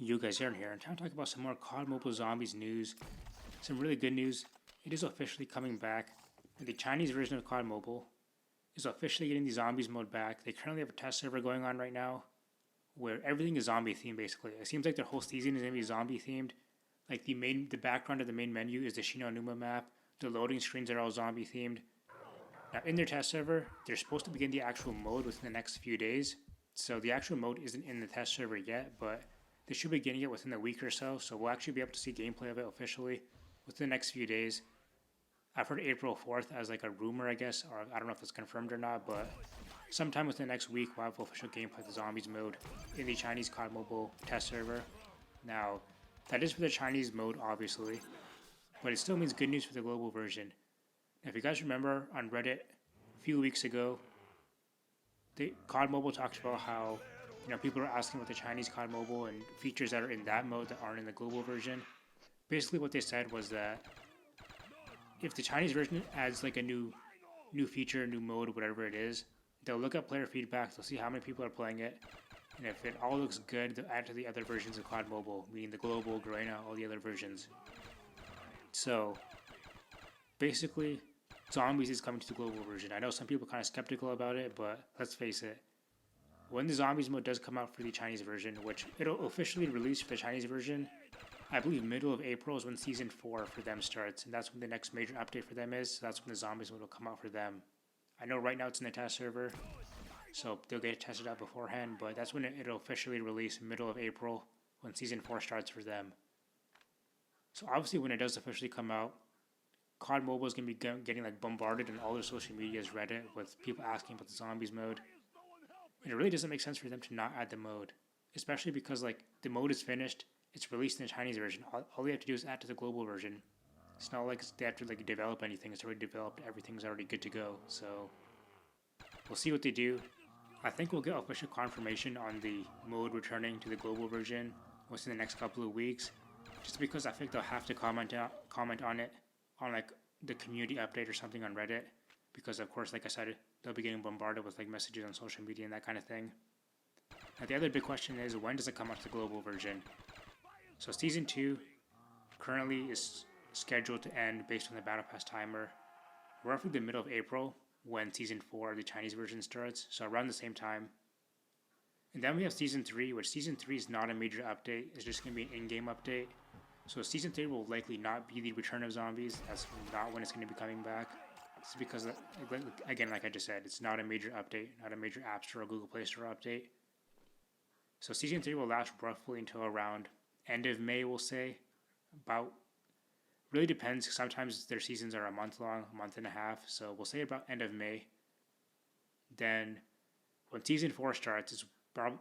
You guys are here, and time to talk about some more COD Mobile Zombies news. Some really good news. It is officially coming back. The Chinese version of COD Mobile is officially getting the Zombies mode back. They currently have a test server going on right now where everything is zombie themed basically. It seems like their whole season is gonna be zombie themed. Like the background of the main menu is the Shinonuma map. The loading screens are all zombie themed. Now in their test server, they're supposed to begin the actual mode within the next few days. So the actual mode isn't in the test server yet, but they should be getting it within a week or so. So we'll actually be able to see gameplay of it officially within the next few days. I've heard April 4th as like a rumor, I guess, or I don't know if it's confirmed or not, but sometime within the next week we'll have official gameplay of the Zombies mode in the Chinese COD Mobile test server. Now, that is for the Chinese mode, obviously, but it still means good news for the global version. Now, if you guys remember on Reddit a few weeks ago, the COD Mobile talked about how people are asking about the Chinese COD Mobile and features that are in that mode that aren't in the global version. Basically, what they said was that if the Chinese version adds like a new feature, new mode, whatever it is, they'll look at player feedback, they'll see how many people are playing it, and if it all looks good, they'll add to the other versions of COD Mobile, meaning the global, Garena, all the other versions. So, basically, Zombies is coming to the global version. I know some people are kind of skeptical about it, but let's face it. When the Zombies mode does come out for the Chinese version, which it'll officially release for the Chinese version, I believe middle of April is when Season 4 for them starts, and that's when the next major update for them is, so that's when the Zombies mode will come out for them. I know right now it's in the test server, so they'll get it tested out beforehand, but that's when it'll officially release middle of April, when Season 4 starts for them. So obviously when it does officially come out, COD Mobile is going to be getting like bombarded in all their social medias, Reddit, with people asking about the Zombies mode. And it really doesn't make sense for them to not add the mode, especially because like the mode is finished, it's released in the Chinese version. All they have to do is add to the global version. It's not like they have to like develop anything. It's already developed. Everything's already good to go. So we'll see what they do. I think we'll get official confirmation on the mode returning to the global version within the next couple of weeks. Just because I think they'll have to comment on it on like the community update or something on Reddit. Because of course, like I said, they'll be getting bombarded with like messages on social media and that kind of thing. Now the other big question is, when does it come out to the global version? So Season 2 currently is scheduled to end based on the Battle Pass timer roughly the middle of April when Season 4, the Chinese version, starts, so around the same time. And then we have Season 3, which Season 3 is not a major update, it's just going to be an in-game update. So Season 3 will likely not be the return of Zombies, that's not when it's going to be coming back. It's because, again, like I just said, it's not a major update, not a major App Store or Google Play Store update. So Season 3 will last roughly until around end of May, we'll say. About, really depends, sometimes their seasons are a month long, a month and a half, so we'll say about end of May. Then, when Season 4 starts, it's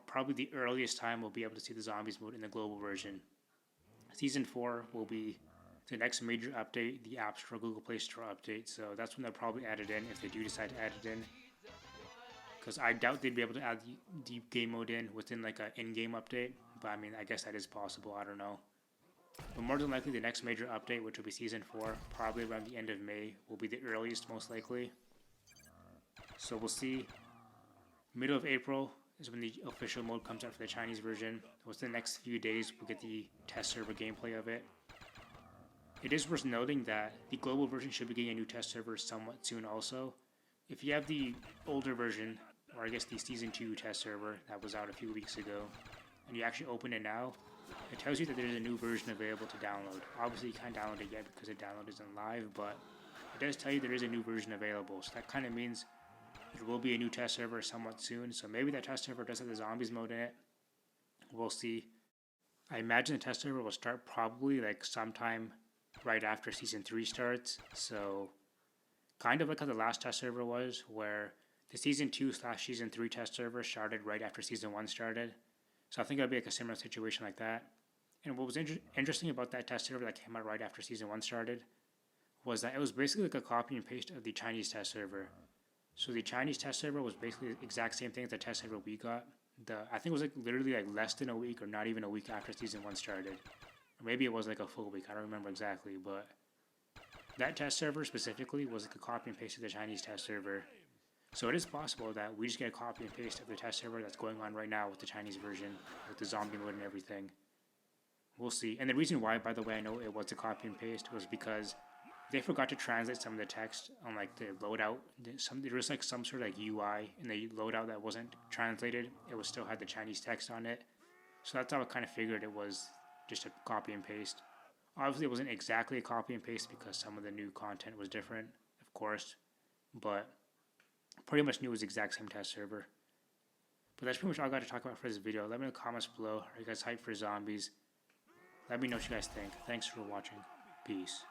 probably the earliest time we'll be able to see the Zombies mode in the global version. Season 4 will be the next major update, the App Store, Google Play Store update, so that's when they'll probably add it in, if they do decide to add it in. Because I doubt they'd be able to add the game mode in within like an in-game update, but I mean, I guess that is possible, I don't know. But more than likely, the next major update, which will be Season 4, probably around the end of May, will be the earliest, most likely. So we'll see. Middle of April is when the official mode comes out for the Chinese version. Within the next few days, we'll get the test server gameplay of it. It is worth noting that the global version should be getting a new test server somewhat soon also. If you have the older version, or I guess the Season 2 test server that was out a few weeks ago, and you actually open it now, it tells you that there's a new version available to download. Obviously you can't download it yet because the download isn't live, but it does tell you there is a new version available. So that kind of means there will be a new test server somewhat soon. So maybe that test server does have the Zombies mode in it. We'll see. I imagine the test server will start probably like sometime right after Season 3 starts. So kind of like how the last test server was, where the Season 2/Season 3 test server started right after Season 1 started. So I think it'll be like a similar situation like that. And what was interesting about that test server that came out right after Season 1 started was that it was basically like a copy and paste of the Chinese test server. So the Chinese test server was basically the exact same thing as the test server we got. I think it was like literally like less than a week or not even a week after Season 1 started. Or maybe it was like a full week, I don't remember exactly, but that test server specifically was like a copy and paste of the Chinese test server. So it is possible that we just get a copy and paste of the test server that's going on right now with the Chinese version, with the zombie mode and everything. we'll see. And the reason why, by the way, I know it was a copy and paste was because they forgot to translate some of the text on like the loadout. There was like some sort of like UI in the loadout that wasn't translated. It was still had the Chinese text on it. So that's how I kind of figured it was just a copy and paste. Obviously, it wasn't exactly a copy and paste because some of the new content was different, of course, but pretty much knew it was the exact same test server. But that's pretty much all I got to talk about for this video. Let me know in the comments below. Are you guys hyped for zombies? Let me know what you guys think. Thanks for watching. Peace.